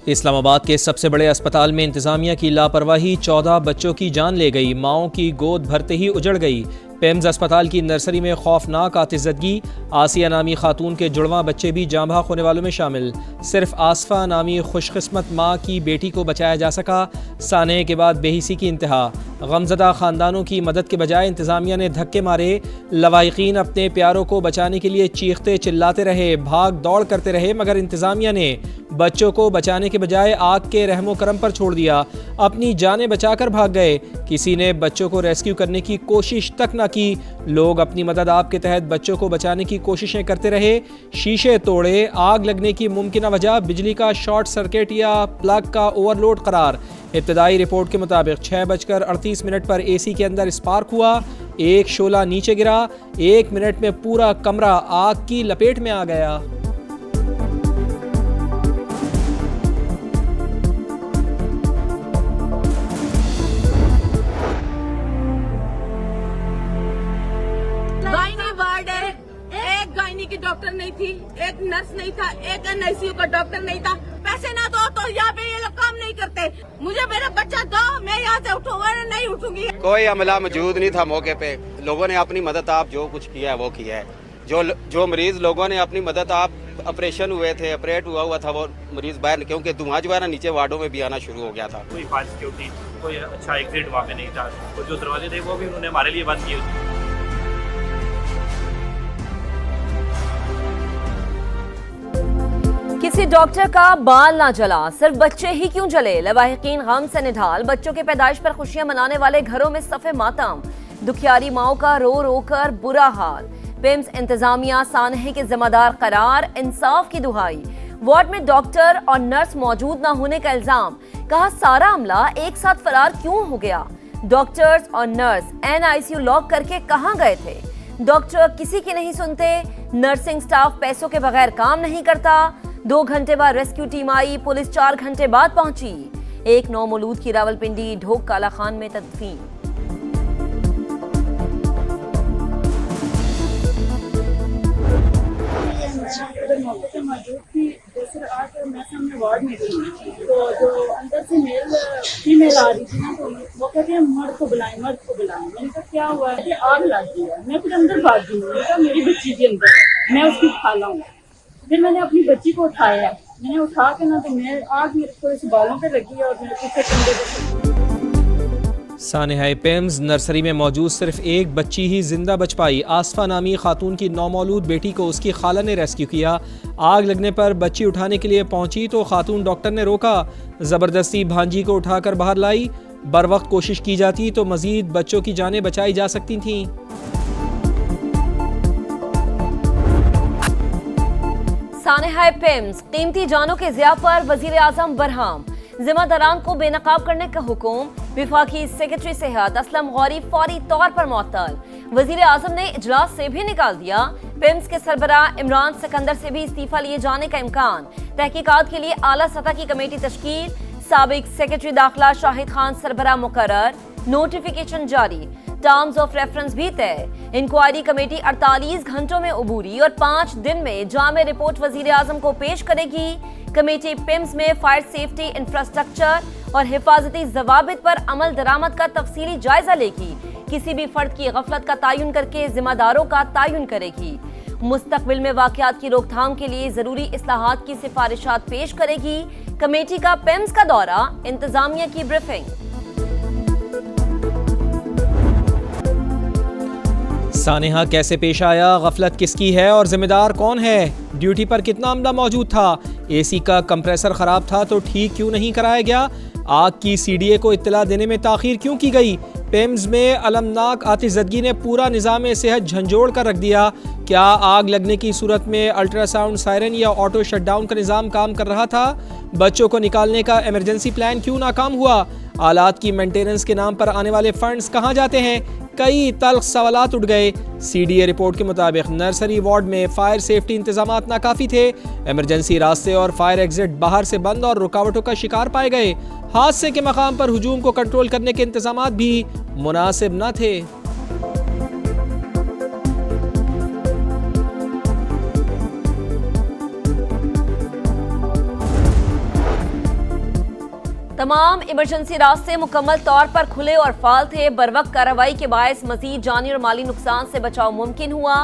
इस्लामाबाद के सबसे बड़े अस्पताल में इंतजामिया की लापरवाही 14 बच्चों की जान ले गई। माओं की गोद भरते ही उजड़ गई। पेम्स अस्पताल की नर्सरी में खौफनाक आतिशदगी। आसिया नामी खातून के जुड़वां बच्चे भी जाँ बहक होने वालों में शामिल। सिर्फ आसफा नामी खुशकिस्मत माँ की बेटी को बचाया जा सका। साने के बाद बेहिसी की इंतहा। गमजदा ख़ानदानों की मदद के बजाय इंतज़ामिया ने धक्के मारे। लवाहिकीन अपने प्यारों को बचाने के लिए चीखते चिल्लाते रहे, भाग दौड़ करते रहे, मगर इंतज़ामिया ने बच्चों को बचाने के बजाय आग के रहमो करम पर छोड़ दिया। अपनी जानें बचाकर भाग गए। किसी ने बच्चों को रेस्क्यू करने की कोशिश तक न की। लोग अपनी मदद आप के तहत बच्चों को बचाने की कोशिशें करते रहे। शीशे तोड़े। आग लगने की मुमकिन वजह बिजली का शॉर्ट सर्किट या प्लग का ओवरलोड करार। इब्तदाई रिपोर्ट के मुताबिक 6:38 पर एसी के अंदर स्पार्क हुआ। एक शोला नीचे गिरा। 1 मिनट में पूरा कमरा आग की लपेट में आ गया। एक गायनी की डॉक्टर नहीं थी, एक नर्स नहीं था, एक एनआईसीयू का डॉक्टर नहीं था। पैसे ना दो तो यहाँ पे ये लोग काम नहीं करते। मुझे मेरा बच्चा दो, मैं यहाँ से उठूंगा नहीं उठूंगी। कोई अमला मौजूद नहीं था मौके पे। लोगों ने अपनी मदद आप जो कुछ किया है वो किया है। जो मरीज लोगों ने अपनी मदद आप ऑपरेशन हुए थे, ऑपरेट हुआ था वो मरीज बाहर, क्योंकि धुआं जो है ना नीचे वार्डों में भी आना शुरू हो गया था। कोई फायर सिक्योरिटी, कोई अच्छा एग्जिट वहाँ पे नहीं था। और जो दरवाजे थे वो भी उन्होंने हमारे लिए बंद किए। किसी डॉक्टर का बाल ना जला, सिर्फ बच्चे ही क्यों जले। लवाहिकीन गम से निढाल। बच्चों के पैदाइश पर खुशियां मनाने वाले घरों में सफ़े मातम। दुखियारी माओं का रो रो कर बुरा हाल। पेम्स इंतजामिया सानहे के जिम्मेदार करार। इंसाफ की दुहाई। वार्ड में डॉक्टर और नर्स मौजूद ना होने का इल्जाम। कहा सारा अमला एक साथ फरार क्यों हो गया। डॉक्टर्स और नर्स एनआईसीयू लॉक करके कहां गए थे। डॉक्टर किसी की नहीं सुनते। नर्सिंग स्टाफ पैसों के बगैर काम नहीं करता। 2 घंटे बाद रेस्क्यू टीम आई। पुलिस 4 घंटे बाद पहुंची। एक नौमौलूद की रावलपिंडी ढोक काला खान में तदफीन। मौके पे मौजूद थी। दूसरे आज मैं सामने वार्ड में थी, तो जो अंदर से फीमेल आ रही थी ना, तो वो कहते हैं मर्द को बुलाएं, मर्द को बुलाएं। मैंने कहा क्या हुआ है? आग लग गई है। मैं फिर अंदर भाग गई। मैंने कहा मेरी बच्ची के अंदर है, मैं उसकी खाला हूँ। फिर मैंने अपनी बच्ची को उठाया। मैंने उठा के ना, तो मैं आग मेरे को इस बालों पे लगी और मेरे पीछे कंधे पे। सानेहाए पेम्स नर्सरी में मौजूद सिर्फ एक बच्ची ही जिंदा बच पाई। आसफा नामी खातून की नौमौलूद बेटी को उसकी खाला ने रेस्क्यू किया। आग लगने पर बच्ची उठाने के लिए पहुंची तो खातून डॉक्टर ने रोका। ज़बरदस्ती भांजी को उठाकर बाहर लाई। बर वक्त कोशिश की जाती तो मजीद बच्चों की जानें बचाई जा सकती थीं। सानेहाए पेम्स कीमती जानों के ज़िया पर वजीर आजम बरहम। जिम्मेदारान को बेनकाब करने का हुक्म। विफाकी सेक्रेटरी सेहत असलम गौरी फौरी तौर पर मुअत्तल। वजीर आजम ने इजलास से भी निकाल दिया। पेम्स के सरबराह इमरान सिकंदर से भी इस्तीफा लिए जाने का इम्कान। तहकीकात के लिए आला सतह की कमेटी तश्कील। साबिक सेक्रेटरी दाखिला शाहिद खान सरबराह मुकर्रर। नोटिफिकेशन जारी। टर्म्स ऑफ रेफरेंस भी तय। इंक्वायरी कमेटी 48 घंटों में उबूरी और 5 दिन में जामे रिपोर्ट वजीर आजम को पेश करेगी। कमेटी पिम्स में फायर सेफ्टी, इंफ्रास्ट्रक्चर और हिफाजती जवाबित पर अमल दरामद का तफसीली जायजा लेगी। किसी भी फर्द की गफलत का तयन करके जिम्मेदारों का तयन करेगी। मुस्तकबिल में वाकयात की रोकथाम के लिए जरूरी इस्लाहात की सिफारिशात पेश करेगी। कमेटी का पिम्स का दौरा। इंतजामिया की ब्रीफिंग। सानेहा कैसे पेश आया, गफलत किसकी है और जिम्मेदार कौन है। ड्यूटी पर कितना अमला मौजूद था। एसी का कंप्रेसर खराब था तो ठीक क्यों नहीं कराया गया। आग की सीडीए को इत्तला देने में ताखीर क्यों की गई। पेम्स में अलमनाक आतिशदगी ने पूरा निज़ाम सेहत झंझोड़ कर रख दिया। क्या आग लगने की सूरत में अल्ट्रासाउंड सायरन या ऑटो शटडाउन का निज़ाम काम कर रहा था। बच्चों को निकालने का इमरजेंसी प्लान क्यों नाकाम हुआ। आलात की मेंटेनेंस के नाम पर आने वाले फंड्स कहाँ जाते हैं। कई तल्ख सवालात उठ गए। सीडीए रिपोर्ट के मुताबिक नर्सरी वार्ड में फायर सेफ्टी इंतजामात नाकाफी थे। इमरजेंसी रास्ते और फायर एग्जिट बाहर से बंद और रुकावटों का शिकार पाए गए। हादसे के मकाम पर हुजूम को कंट्रोल करने के इंतजामात भी मुनासिब न थे। तमाम इमरजेंसी रास्ते मुकम्मल तौर पर खुले और फाल थे। बरवक्त कार्रवाई के बायस मजीद जानी और माली नुकसान से बचाव मुमकिन हुआ।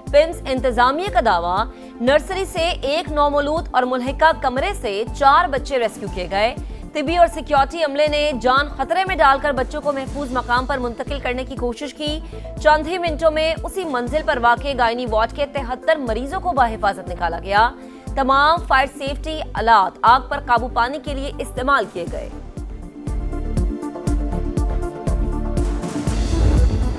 पिम्स इंतजामिया का दावा, नर्सरी से एक नौमौलूद और मुल्हिका कमरे से 4 बच्चे रेस्क्यू किए गए। तिबी और सिक्योरिटी अमले ने जान खतरे में डालकर बच्चों को महफूज मकाम पर मुंतकिल करने की कोशिश की। चंद ही मिनटों में उसी मंजिल पर वाक़े गायनी वार्ड के 73 मरीजों को बाहिफाजत निकाला गया। तमाम फायर सेफ्टी आलात आग पर काबू पाने के लिए इस्तेमाल किए गए।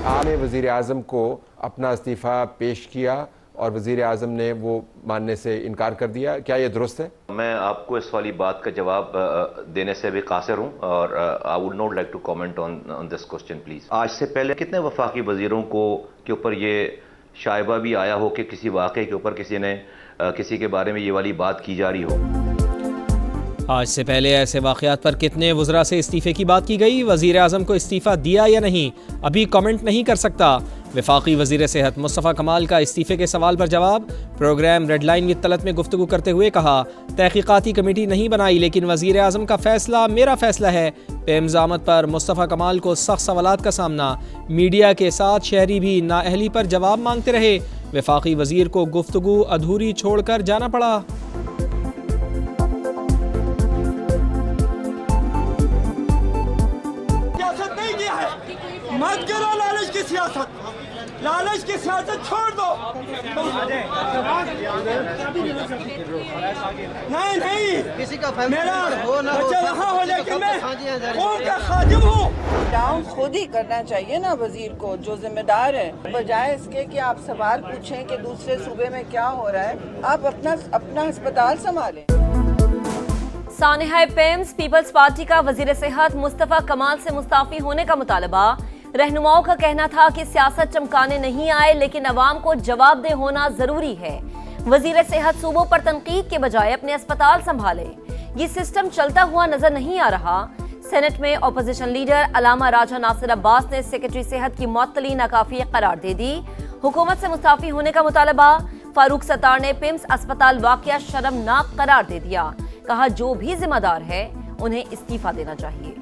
आपने वज़ीर आज़म को अपना इस्तीफ़ा पेश किया और वज़ीर आज़म ने वो मानने से इनकार कर दिया, क्या ये दुरुस्त है? मैं आपको इस वाली बात का जवाब देने से भी कासिर हूँ और I would not like to comment on this question please. आज से पहले कितने वफाकी वज़ीरों के ऊपर ये शायबा भी आया हो कि किसी वाक़े के ऊपर किसी के बारे में ये वाली बात की जा रही हो। आज से पहले ऐसे वाक़यात पर कितने वज़रा से इस्तीफ़े की बात की गई? वज़ीर आज़म को इस्तीफ़ा दिया या नहीं, अभी कमेंट नहीं कर सकता। वफाकी वज़ीर सेहत मुस्तफ़ा कमाल का इस्तीफ़े के सवाल पर जवाब। Program red line with Talat में गुफ्तगू करते हुए कहा, तहक़ीक़ाती कमेटी नहीं बनाई लेकिन वज़ीर आज़म का फ़ैसला मेरा फ़ैसला है। पेम्स आमद पर मुस्तफ़ा कमाल को सख्त सवालात का सामना। मीडिया के साथ शहरी भी नाअहली पर जवाब मांगते रहे। वफाकी वज़ीर को गुफ्तगू अधूरी छोड़कर जाना पड़ा। मत करो लालच की सियासत, लालच की सियासत छोड़ दो। नहीं किसी का मेरा बच्चा वहाँ हो लेकिन मैं कौम का खादिम हूँ। डाउन खुद ही करना चाहिए ना वजीर को, जो जिम्मेदार है, बजाय इसके कि आप सवाल पूछें कि दूसरे सूबे में क्या हो रहा है, आप अपना अस्पताल संभालें। सानेहा पेम्स पीपल्स पार्टी का वजीर सेहत मुस्तफ़ा कमाल से मुस्ताफी होने का मुतालबा। रहनुमाओं का कहना था कि सियासत चमकाने नहीं आए लेकिन अवाम को जवाबदेह होना जरूरी है। वजीर सेहत सूबों पर तनकीद के बजाय अपने अस्पताल संभाले, ये सिस्टम चलता हुआ नजर नहीं आ रहा। सेनेट में अपोजिशन लीडर अलामा राजा नासिर अब्बास ने सेक्रेटरी सेहत की मुअत्तली नाकाफी करार दे दी। हुकूमत से मुस्ताफी होने का मुतालबा। फारूक सत्तार ने पिम्स अस्पताल वाकया शर्मनाक करार दे दिया। कहा, जो भी जिम्मेदार है उन्हें इस्तीफा देना चाहिए।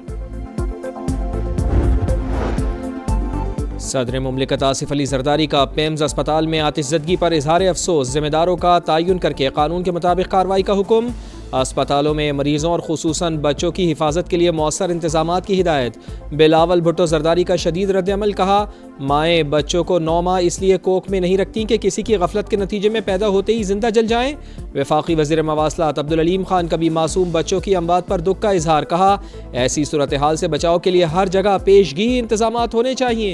सदर मुमलिकत आसिफ अली जरदारी का पेम्स अस्पताल में आतिशज़दगी पर इजहार अफसोस। जिम्मेदारों का तयन करके कानून के मुताबिक कार्रवाई का हुक्म। अस्पतालों में मरीजों और खुसूसन बच्चों की हिफाजत के लिए मौसर इंतजामात की हिदायत। बिलावल भुट्टो जरदारी का शदीद रद्द-ए-अमल। कहा, माएँ बच्चों को 9 माह इसलिए कोख में नहीं रखती कि किसी की गफलत के नतीजे में पैदा होते ही जिंदा जल जाएं। वफाकी वज़ीर मवासलात अब्दुल अलीम खान का भी मासूम बच्चों की अमवात पर दुख का इजहार। कहा, ऐसी सूरत हाल से बचाव के लिए हर जगह पेशगी इंतजामात होने चाहिए।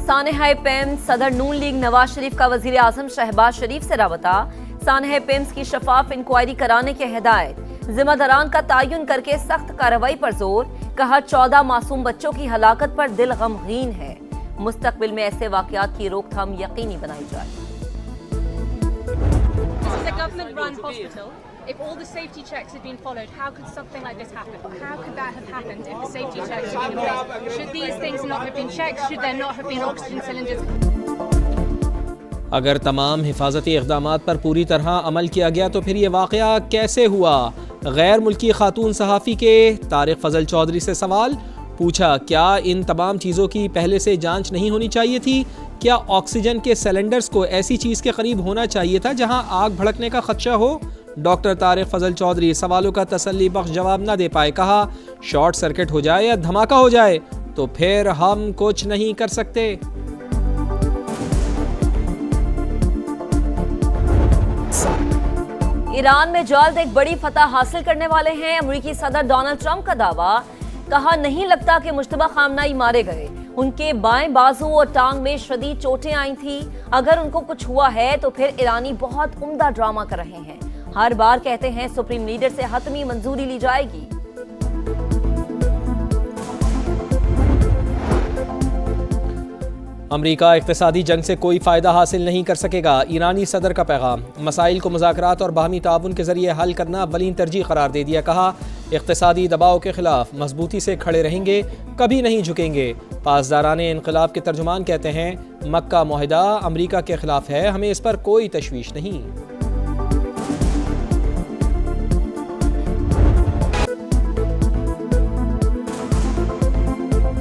सानेहा पेम्स सदर नून लीग नवाज शरीफ का वजीर आजम शहबाज शरीफ से राबता। सानेहा पेम्स की शफाफ इंक्वायरी कराने की हिदायत। जिम्मेदारान का तयन करके सख्त कार्रवाई पर जोर। कहा, 14 मासूम बच्चों की हलाकत पर दिल गमगीन है। मुस्तकबिल में ऐसे वाकयात की रोकथाम यकीनी बनाई जाए। If all the safety checks had been followed, how could something like this happen? How could that have happened if the safety checks had been in place? Should these things not have been checked? Should there not have been oxygen cylinders? अगर तमाम हिफाजती इक़दामात पर पूरी तरह अमल किया गया तो फिर ये वाक़या कैसे हुआ? गैर मुल्की खातून सहाफ़ी के तारिक फजल चौधरी से सवाल पूछा, क्या इन तमाम चीज़ों की पहले से जांच नहीं होनी चाहिए थी? क्या ऑक्सीजन के सिलेंडर्स को ऐसी चीज़ के करीब होना चाहिए था जहां आग भड़कने का खदशा हो? डॉक्टर तारिक फजल चौधरी सवालों का तसल्ली बख्श जवाब न दे पाए। कहा, शॉर्ट सर्किट हो जाए या धमाका हो जाए तो फिर हम कुछ नहीं कर सकते। ईरान में जल्द एक बड़ी फतह हासिल करने वाले हैं अमेरिकी सदर डोनाल्ड ट्रंप का दावा। कहा, नहीं लगता कि मुश्तबा खामनाई मारे गए, उनके बाएं बाजू और टांग में शदीद चोटें आई थी। अगर उनको कुछ हुआ है तो फिर ईरानी बहुत उम्दा ड्रामा कर रहे हैं। हर बार कहते हैं सुप्रीम लीडर से हतमी मंजूरी ली जाएगी। अमरीका इक़्तिसादी जंग से कोई फ़ायदा हासिल नहीं कर सकेगा, ईरानी सदर का पैगाम। मसाइल को मुज़ाकरात और बाहमी ताउन के ज़रिए हल करना अव्वलीन तरजीह करार दे दिया। कहा, इक़्तिसादी दबाव के ख़िलाफ़ मजबूती से खड़े रहेंगे, कभी नहीं झुकेंगे। पासदाराने इनक़िलाब के तर्जुमान कहते हैं, मक्का मुआहिदा अमरीका के ख़िलाफ़ है, हमें इस पर कोई तशवीश नहीं।